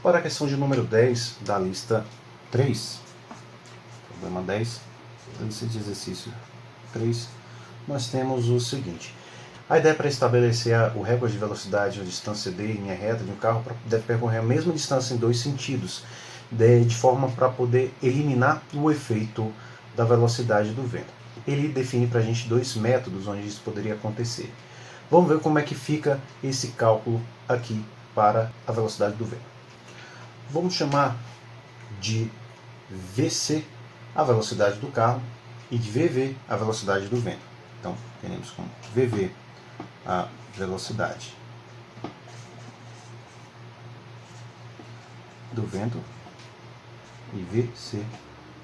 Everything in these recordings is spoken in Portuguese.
Para a questão de número 10 da lista 3, problema 10, da lista de exercício 3, nós temos o seguinte. A ideia é para estabelecer o recorde de velocidade ou distância D em linha reta de um carro deve percorrer a mesma distância em dois sentidos, de forma para poder eliminar o efeito da velocidade do vento. Ele define para a gente dois métodos onde isso poderia acontecer. Vamos ver como é que fica esse cálculo aqui para a velocidade do vento. Vamos chamar de VC a velocidade do carro e de VV a velocidade do vento. Então, teremos como VV a velocidade do vento e VC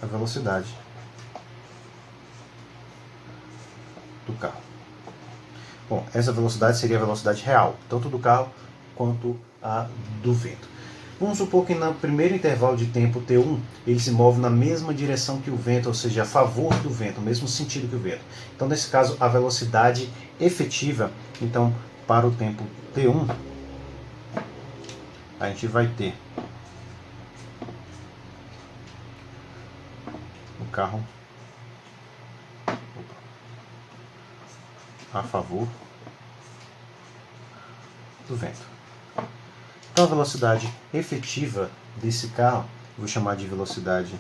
a velocidade do carro. Bom, essa velocidade seria a velocidade real, tanto do carro quanto a do vento. Vamos supor que no primeiro intervalo de tempo T1 ele se move na mesma direção que o vento, ou seja, a favor do vento, no mesmo sentido que o vento. Então, nesse caso, a velocidade efetiva, então, para o tempo T1, a gente vai ter o carro a favor do vento. Então a velocidade efetiva desse carro, vou chamar de velocidade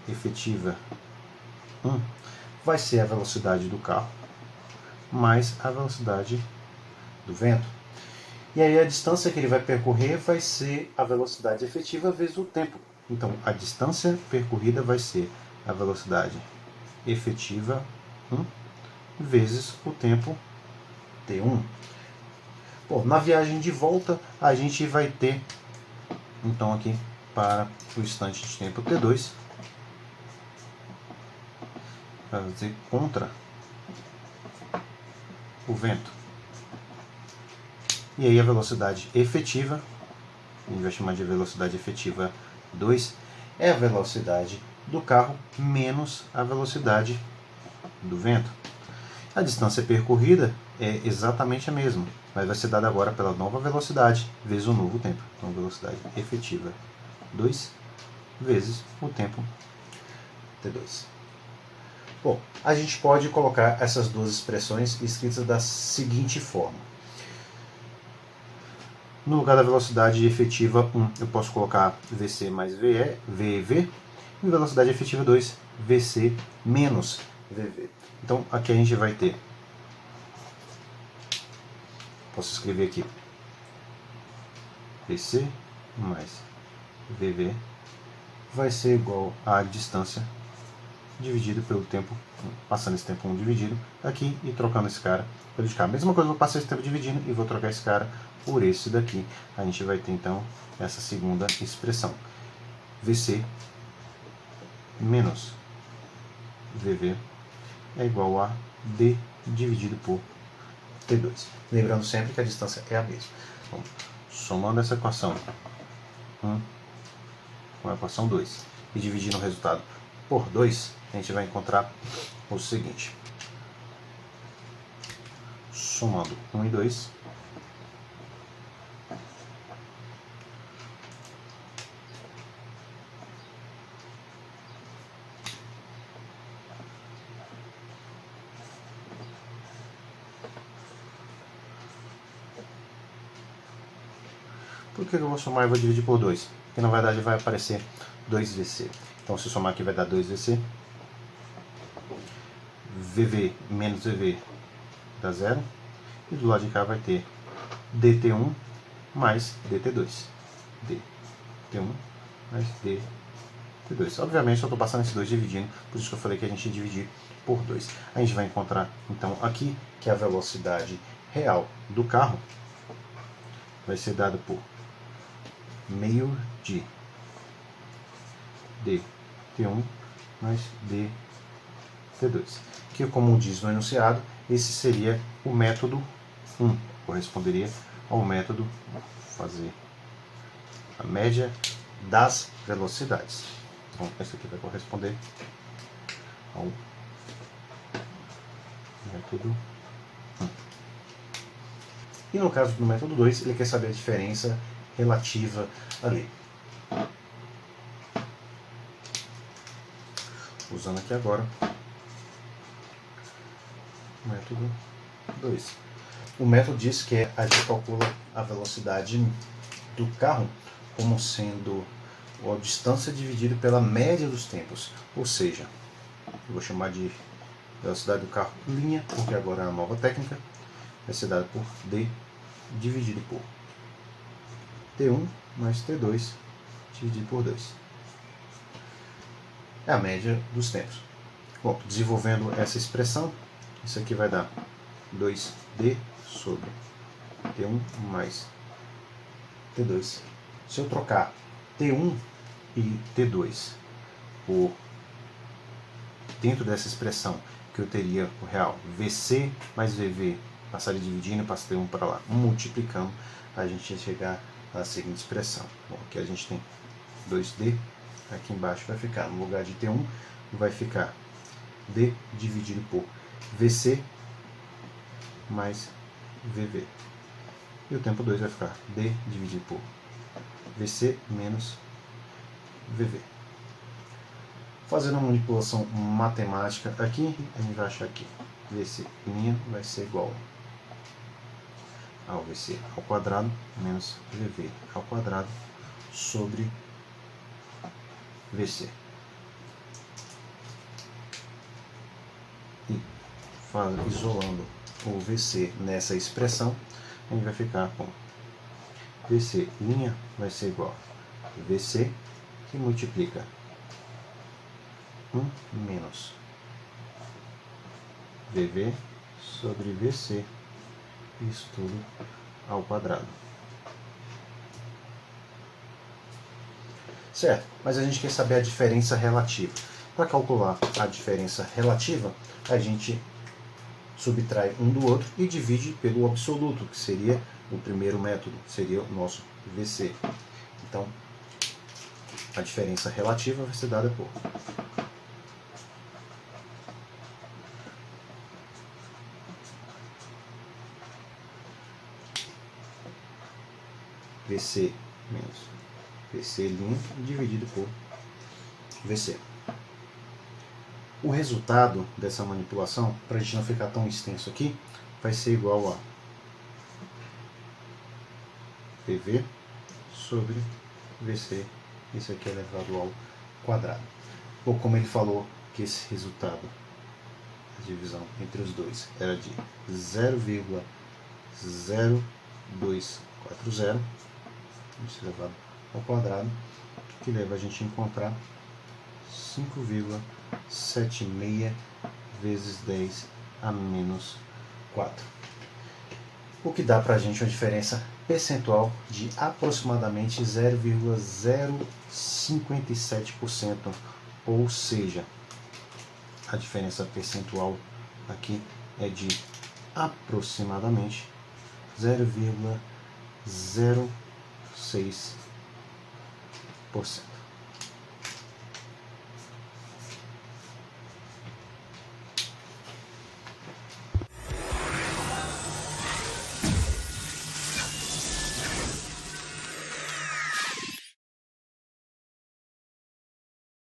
efetiva 1, vai ser a velocidade do carro mais a velocidade do vento. E aí a distância que ele vai percorrer vai ser a velocidade efetiva vezes o tempo. Então a distância percorrida vai ser a velocidade efetiva 1 vezes o tempo T1. Bom, na viagem de volta a gente vai ter, então aqui para o instante de tempo T2, fazer contra o vento. E aí a velocidade efetiva, a gente vai chamar de velocidade efetiva 2, é a velocidade do carro menos a velocidade do vento. A distância percorrida é exatamente a mesma, mas vai ser dada agora pela nova velocidade vezes o novo tempo. Então, velocidade efetiva 2 vezes o tempo T2. Bom, a gente pode colocar essas duas expressões escritas da seguinte forma. No lugar da velocidade efetiva 1, eu posso colocar VC mais VEV, e velocidade efetiva 2, VC menos VV. Então, aqui a gente vai ter, posso escrever aqui, VC mais VV vai ser igual à distância dividido pelo tempo, passando esse tempo 1 dividido aqui e trocando esse cara pelo de cá. Mesma coisa, eu vou passar esse tempo dividindo e vou trocar esse cara por esse daqui. A gente vai ter então essa segunda expressão. VC menos VV é igual a D dividido por T2. Lembrando sempre que a distância é a mesma. Então, somando essa equação 1 com a equação 2 e dividindo o resultado por 2, a gente vai encontrar o seguinte. Somando 1 e 2, por que eu vou somar e vou dividir por 2? Porque na verdade vai aparecer 2VC. Então se somar aqui vai dar 2VC. VV menos VV dá 0. E do lado de cá vai ter DT1 mais DT2. DT1 mais DT2. Obviamente eu estou passando esses dois dividindo, por isso que eu falei que a gente ia dividir por 2. A gente vai encontrar então aqui que a velocidade real do carro vai ser dada por meio de DT1 mais DT2. Que, como diz no enunciado, esse seria o método 1, corresponderia ao método, fazer a média das velocidades. Então, esse aqui vai corresponder ao método 1. E no caso do método 2, ele quer saber a diferença relativa ali. usando aqui agora o método 2. O método diz que a gente calcula a velocidade do carro como sendo a distância dividida pela média dos tempos, ou seja, eu vou chamar de velocidade do carro linha, porque agora é a nova técnica, vai ser dada por D dividido por T1 mais T2 dividido por 2. É a média dos tempos. Bom, desenvolvendo essa expressão, isso aqui vai dar 2D sobre T1 mais T2. Se eu trocar T1 e T2 por dentro dessa expressão, que eu teria o real VC mais VV, passaria dividindo, passa T1 para lá, multiplicando, a gente ia chegar à seguinte expressão. Bom, aqui a gente tem 2D, aqui embaixo vai ficar, no lugar de T1, vai ficar D dividido por VC mais VV. E o tempo 2 vai ficar D dividido por VC menos VV. Fazendo uma manipulação matemática aqui, a gente vai achar que VC linha vai ser igual ao VC ao quadrado menos VV ao quadrado sobre VC. E isolando o VC nessa expressão, a gente vai ficar com VC linha vai ser igual a VC que multiplica 1 menos VV sobre VC, isso tudo ao quadrado. Certo, mas a gente quer saber a diferença relativa. Para calcular a diferença relativa, a gente subtrai um do outro e divide pelo absoluto, que seria o primeiro método, seria o nosso VC. Então, a diferença relativa vai ser dada por VC menos VC' dividido por VC. O resultado dessa manipulação, para a gente não ficar tão extenso aqui, vai ser igual a VV sobre VC, isso aqui é elevado ao quadrado. Ou como ele falou que esse resultado, a divisão entre os dois, era de 0,0240, isso elevado ao quadrado, que leva a gente a encontrar 5,76 vezes 10 a menos 4. O que dá para a gente uma diferença percentual de aproximadamente 0,057%, ou seja, a diferença percentual aqui é de aproximadamente 0,06%.